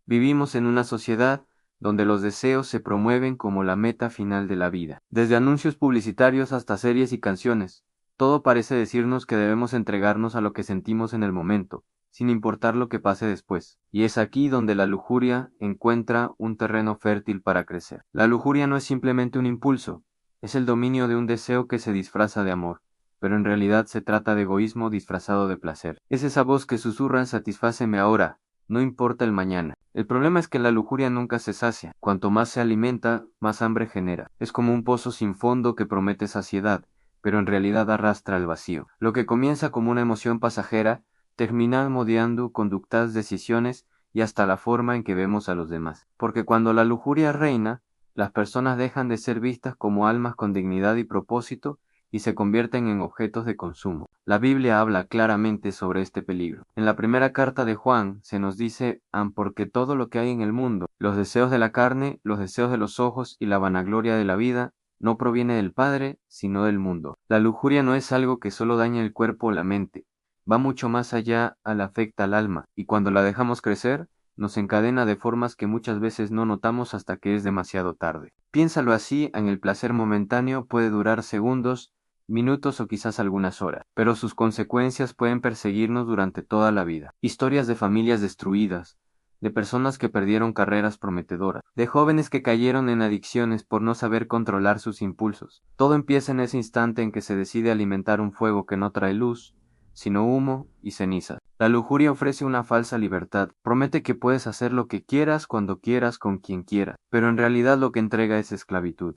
Vivimos en una sociedad donde los deseos se promueven como la meta final de la vida. Desde anuncios publicitarios hasta series y canciones, todo parece decirnos que debemos entregarnos a lo que sentimos en el momento, sin importar lo que pase después. Y es aquí donde la lujuria encuentra un terreno fértil para crecer. La lujuria no es simplemente un impulso, es el dominio de un deseo que se disfraza de amor, pero en realidad se trata de egoísmo disfrazado de placer. Es esa voz que susurra satisfáceme ahora, no importa el mañana. El problema es que la lujuria nunca se sacia. Cuanto más se alimenta, más hambre genera. Es como un pozo sin fondo que promete saciedad, pero en realidad arrastra al vacío. Lo que comienza como una emoción pasajera, termina moldeando conductas, decisiones y hasta la forma en que vemos a los demás. Porque cuando la lujuria reina, las personas dejan de ser vistas como almas con dignidad y propósito y se convierten en objetos de consumo. La Biblia habla claramente sobre este peligro. En la primera carta de Juan se nos dice, porque todo lo que hay en el mundo, los deseos de la carne, los deseos de los ojos y la vanagloria de la vida, no proviene del Padre, sino del mundo. La lujuria no es algo que solo daña el cuerpo o la mente, va mucho más allá, afecta al alma, y cuando la dejamos crecer, nos encadena de formas que muchas veces no notamos hasta que es demasiado tarde. Piénsalo así, en el placer momentáneo puede durar segundos, minutos o quizás algunas horas, pero sus consecuencias pueden perseguirnos durante toda la vida. Historias de familias destruidas, de personas que perdieron carreras prometedoras, de jóvenes que cayeron en adicciones por no saber controlar sus impulsos. Todo empieza en ese instante en que se decide alimentar un fuego que no trae luz, sino humo y cenizas. La lujuria ofrece una falsa libertad, promete que puedes hacer lo que quieras, cuando quieras, con quien quieras, pero en realidad lo que entrega es esclavitud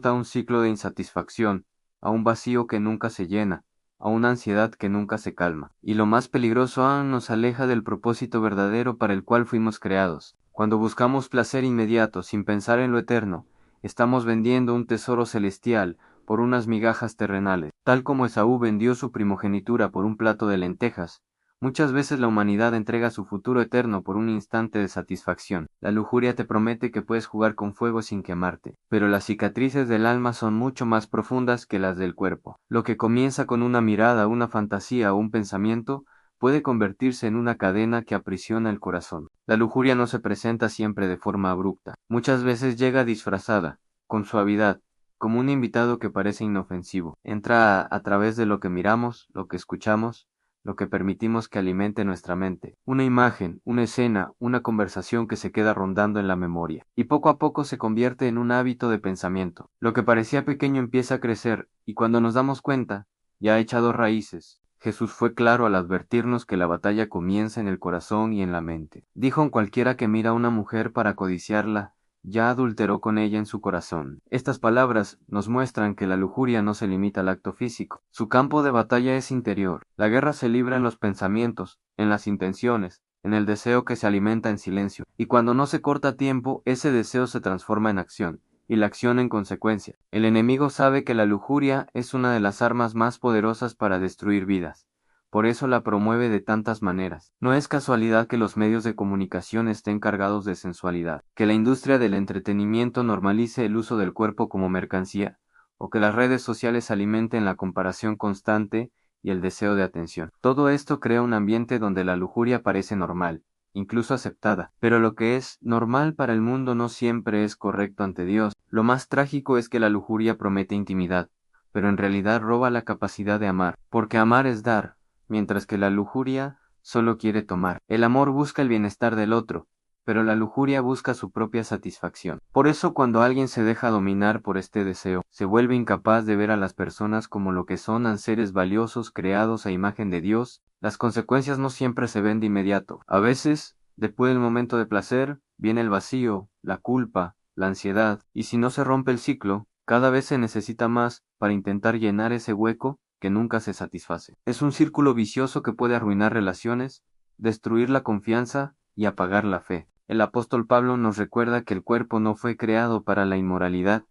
a un ciclo de insatisfacción, a un vacío que nunca se llena, a una ansiedad que nunca se calma. Y lo más peligroso aún, nos aleja del propósito verdadero para el cual fuimos creados. Cuando buscamos placer inmediato sin pensar en lo eterno, estamos vendiendo un tesoro celestial por unas migajas terrenales. Tal como Esaú vendió su primogenitura por un plato de lentejas, muchas veces la humanidad entrega su futuro eterno por un instante de satisfacción. La lujuria te promete que puedes jugar con fuego sin quemarte, pero las cicatrices del alma son mucho más profundas que las del cuerpo. Lo que comienza con una mirada, una fantasía o un pensamiento, puede convertirse en una cadena que aprisiona el corazón. La lujuria no se presenta siempre de forma abrupta. Muchas veces llega disfrazada, con suavidad, como un invitado que parece inofensivo. Entra a través de lo que miramos, lo que escuchamos, lo que permitimos que alimente nuestra mente. Una imagen, una escena, una conversación que se queda rondando en la memoria. Y poco a poco se convierte en un hábito de pensamiento. Lo que parecía pequeño empieza a crecer, y cuando nos damos cuenta, ya ha echado raíces. Jesús fue claro al advertirnos que la batalla comienza en el corazón y en la mente. Dijo: en cualquiera que mira a una mujer para codiciarla, ya adulteró con ella en su corazón. Estas palabras nos muestran que la lujuria no se limita al acto físico. Su campo de batalla es interior. La guerra se libra en los pensamientos, en las intenciones, en el deseo que se alimenta en silencio. Y cuando no se corta a tiempo, ese deseo se transforma en acción, y la acción en consecuencia. El enemigo sabe que la lujuria es una de las armas más poderosas para destruir vidas. Por eso la promueve de tantas maneras. No es casualidad que los medios de comunicación estén cargados de sensualidad, que la industria del entretenimiento normalice el uso del cuerpo como mercancía, o que las redes sociales alimenten la comparación constante y el deseo de atención. Todo esto crea un ambiente donde la lujuria parece normal, incluso aceptada, pero lo que es normal para el mundo no siempre es correcto ante Dios. Lo más trágico es que la lujuria promete intimidad, pero en realidad roba la capacidad de amar, porque amar es dar, mientras que la lujuria solo quiere tomar. El amor busca el bienestar del otro, pero la lujuria busca su propia satisfacción. Por eso, cuando alguien se deja dominar por este deseo, se vuelve incapaz de ver a las personas como lo que son, seres valiosos creados a imagen de Dios. Las consecuencias no siempre se ven de inmediato. A veces, después del momento de placer, viene el vacío, la culpa, la ansiedad, y si no se rompe el ciclo, cada vez se necesita más para intentar llenar ese hueco que nunca se satisface. Es un círculo vicioso que puede arruinar relaciones, destruir la confianza y apagar la fe. El apóstol Pablo nos recuerda que el cuerpo no fue creado para la inmoralidad,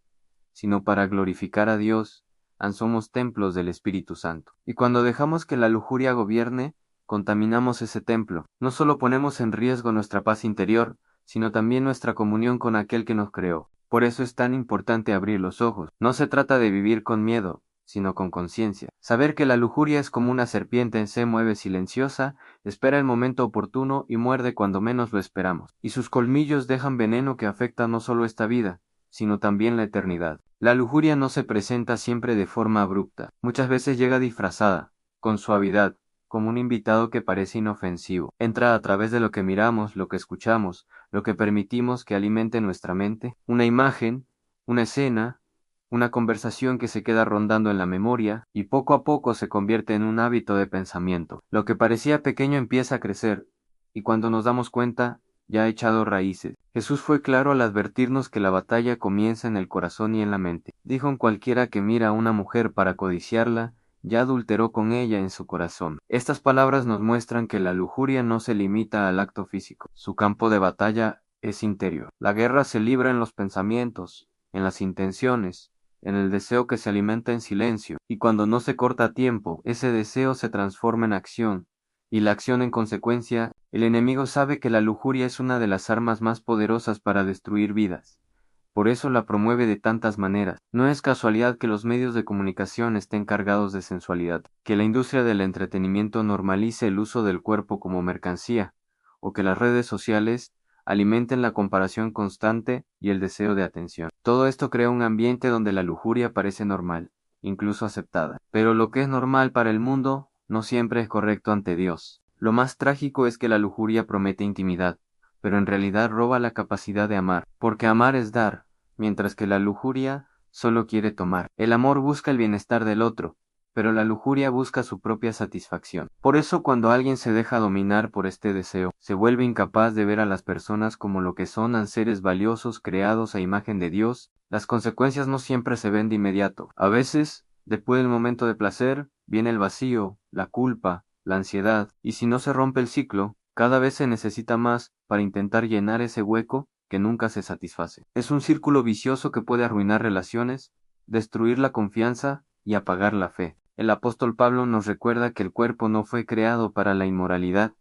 sino para glorificar a Dios. Somos templos del Espíritu Santo. Y cuando dejamos que la lujuria gobierne, contaminamos ese templo. No solo ponemos en riesgo nuestra paz interior, sino también nuestra comunión con aquel que nos creó. Por eso es tan importante abrir los ojos. No se trata de vivir con miedo, sino con conciencia. Saber que la lujuria es como una serpiente se mueve silenciosa, espera el momento oportuno y muerde cuando menos lo esperamos. Y sus colmillos dejan veneno que afecta no solo esta vida, sino también la eternidad. La lujuria no se presenta siempre de forma abrupta. Muchas veces llega disfrazada, con suavidad, como un invitado que parece inofensivo. Entra a través de lo que miramos, lo que escuchamos, lo que permitimos que alimente nuestra mente. Una imagen, una escena, una conversación que se queda rondando en la memoria y poco a poco se convierte en un hábito de pensamiento. Lo que parecía pequeño empieza a crecer y cuando nos damos cuenta ya ha echado raíces. Jesús fue claro al advertirnos que la batalla comienza en el corazón y en la mente. Dijo: en cualquiera que mira a una mujer para codiciarla, ya adulteró con ella en su corazón. Estas palabras nos muestran que la lujuria no se limita al acto físico. Su campo de batalla es interior. La guerra se libra en los pensamientos, en las intenciones, en el deseo que se alimenta en silencio, y cuando no se corta a tiempo, ese deseo se transforma en acción, y la acción en consecuencia. El enemigo sabe que la lujuria es una de las armas más poderosas para destruir vidas. Por eso la promueve de tantas maneras. No es casualidad que los medios de comunicación estén cargados de sensualidad, que la industria del entretenimiento normalice el uso del cuerpo como mercancía, o que las redes sociales alimenten la comparación constante y el deseo de atención. Todo esto crea un ambiente donde la lujuria parece normal, incluso aceptada. Pero lo que es normal para el mundo no siempre es correcto ante Dios. Lo más trágico es que la lujuria promete intimidad, pero en realidad roba la capacidad de amar, porque amar es dar, mientras que la lujuria solo quiere tomar. El amor busca el bienestar del otro, pero la lujuria busca su propia satisfacción. Por eso cuando alguien se deja dominar por este deseo, se vuelve incapaz de ver a las personas como lo que son, seres valiosos creados a imagen de Dios. Las consecuencias no siempre se ven de inmediato. A veces, después del momento de placer, viene el vacío, la culpa, la ansiedad, y si no se rompe el ciclo, cada vez se necesita más para intentar llenar ese hueco que nunca se satisface. Es un círculo vicioso que puede arruinar relaciones, destruir la confianza y apagar la fe. El apóstol Pablo nos recuerda que el cuerpo no fue creado para la inmoralidad,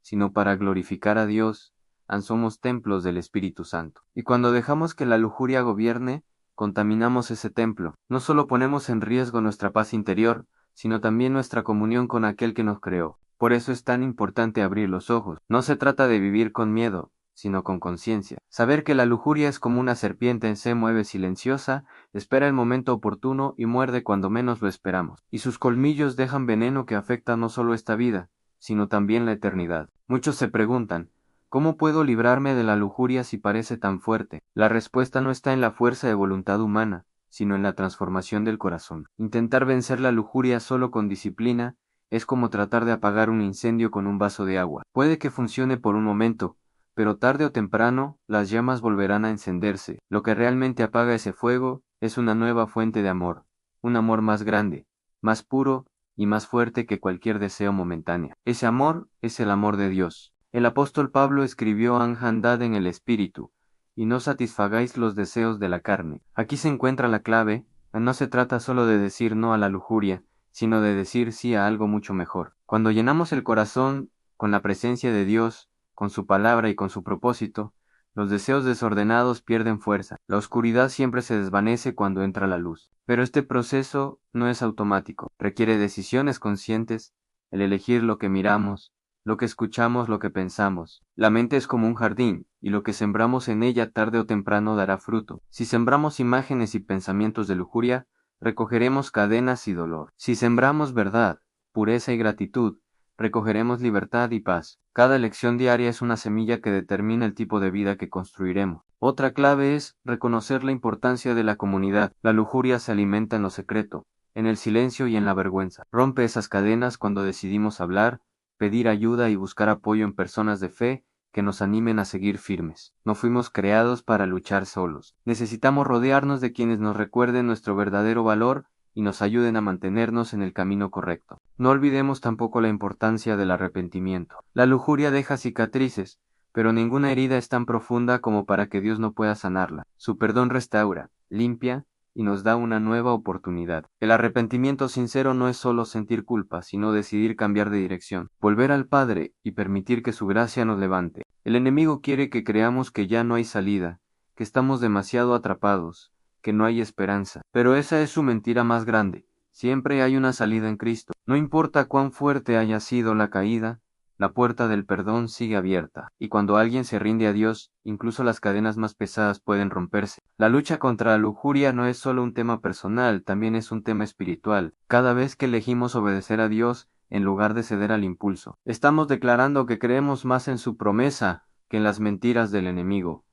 sino para glorificar a Dios. Somos templos del Espíritu Santo. Y cuando dejamos que la lujuria gobierne, contaminamos ese templo. No solo ponemos en riesgo nuestra paz interior, sino también nuestra comunión con aquel que nos creó. Por eso es tan importante abrir los ojos. No se trata de vivir con miedo, sino con conciencia. Saber que la lujuria es como una serpiente se mueve silenciosa, espera el momento oportuno y muerde cuando menos lo esperamos. Y sus colmillos dejan veneno que afecta no solo esta vida, sino también la eternidad. Muchos se preguntan: ¿cómo puedo librarme de la lujuria si parece tan fuerte? La respuesta no está en la fuerza de voluntad humana, sino en la transformación del corazón. Intentar vencer la lujuria solo con disciplina es como tratar de apagar un incendio con un vaso de agua. Puede que funcione por un momento, pero tarde o temprano las llamas volverán a encenderse. Lo que realmente apaga ese fuego es una nueva fuente de amor, un amor más grande, más puro y más fuerte que cualquier deseo momentáneo. Ese amor es el amor de Dios. El apóstol Pablo escribió: andad en el Espíritu, y no satisfagáis los deseos de la carne. Aquí se encuentra la clave. No se trata solo de decir no a la lujuria, sino de decir sí a algo mucho mejor. Cuando llenamos el corazón con la presencia de Dios, con su palabra y con su propósito, los deseos desordenados pierden fuerza. La oscuridad siempre se desvanece cuando entra la luz. Pero este proceso no es automático. Requiere decisiones conscientes, el elegir lo que miramos, lo que escuchamos, lo que pensamos. La mente es como un jardín, y lo que sembramos en ella tarde o temprano dará fruto. Si sembramos imágenes y pensamientos de lujuria, recogeremos cadenas y dolor. Si sembramos verdad, pureza y gratitud, recogeremos libertad y paz. Cada elección diaria es una semilla que determina el tipo de vida que construiremos. Otra clave es reconocer la importancia de la comunidad. La lujuria se alimenta en lo secreto, en el silencio y en la vergüenza. Rompe esas cadenas cuando decidimos hablar, pedir ayuda y buscar apoyo en personas de fe que nos animen a seguir firmes. No fuimos creados para luchar solos. Necesitamos rodearnos de quienes nos recuerden nuestro verdadero valor y nos ayuden a mantenernos en el camino correcto. No olvidemos tampoco la importancia del arrepentimiento. La lujuria deja cicatrices, pero ninguna herida es tan profunda como para que Dios no pueda sanarla. Su perdón restaura, limpia y nos da una nueva oportunidad. El arrepentimiento sincero no es solo sentir culpa, sino decidir cambiar de dirección, volver al Padre y permitir que su gracia nos levante. El enemigo quiere que creamos que ya no hay salida, que estamos demasiado atrapados, que no hay esperanza. Pero esa es su mentira más grande. Siempre hay una salida en Cristo. No importa cuán fuerte haya sido la caída, la puerta del perdón sigue abierta, y cuando alguien se rinde a Dios, incluso las cadenas más pesadas pueden romperse. La lucha contra la lujuria no es solo un tema personal, también es un tema espiritual. Cada vez que elegimos obedecer a Dios, en lugar de ceder al impulso, estamos declarando que creemos más en su promesa que en las mentiras del enemigo.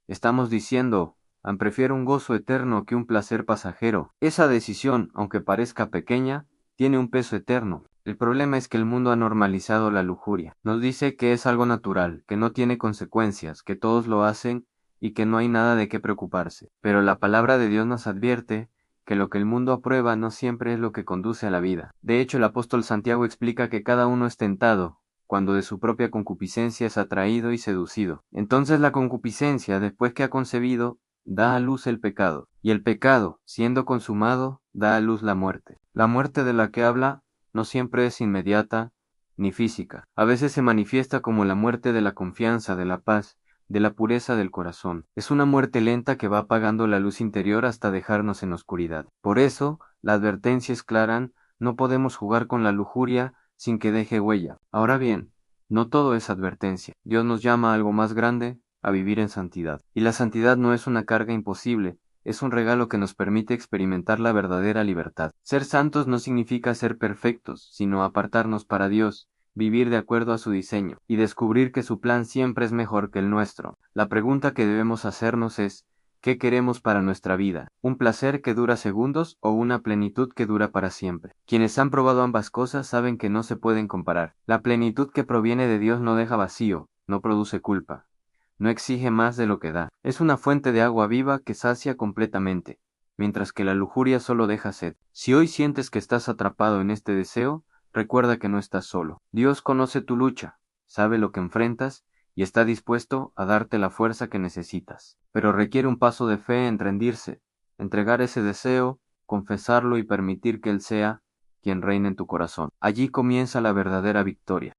Estamos diciendo, prefiero un gozo eterno que un placer pasajero. Esa decisión, aunque parezca pequeña, tiene un peso eterno. El problema es que el mundo ha normalizado la lujuria. Nos dice que es algo natural, que no tiene consecuencias, que todos lo hacen y que no hay nada de qué preocuparse. Pero la palabra de Dios nos advierte que lo que el mundo aprueba no siempre es lo que conduce a la vida. De hecho, el apóstol Santiago explica que cada uno es tentado cuando de su propia concupiscencia es atraído y seducido. Entonces la concupiscencia, después que ha concebido, da a luz el pecado, y el pecado, siendo consumado, da a luz la muerte. La muerte de la que habla no siempre es inmediata ni física. A veces se manifiesta como la muerte de la confianza, de la paz, de la pureza del corazón. Es una muerte lenta que va apagando la luz interior hasta dejarnos en oscuridad. Por eso, la advertencia es clara: no podemos jugar con la lujuria sin que deje huella. Ahora bien, no todo es advertencia. Dios nos llama a algo más grande, a vivir en santidad. Y la santidad no es una carga imposible, es un regalo que nos permite experimentar la verdadera libertad. Ser santos no significa ser perfectos, sino apartarnos para Dios, vivir de acuerdo a su diseño, y descubrir que su plan siempre es mejor que el nuestro. La pregunta que debemos hacernos es: ¿qué queremos para nuestra vida? ¿Un placer que dura segundos o una plenitud que dura para siempre? Quienes han probado ambas cosas saben que no se pueden comparar. La plenitud que proviene de Dios no deja vacío, no produce culpa, no exige más de lo que da. Es una fuente de agua viva que sacia completamente, mientras que la lujuria solo deja sed. Si hoy sientes que estás atrapado en este deseo, recuerda que no estás solo. Dios conoce tu lucha, sabe lo que enfrentas y está dispuesto a darte la fuerza que necesitas. Pero requiere un paso de fe en rendirse, entregar ese deseo, confesarlo y permitir que Él sea quien reine en tu corazón. Allí comienza la verdadera victoria.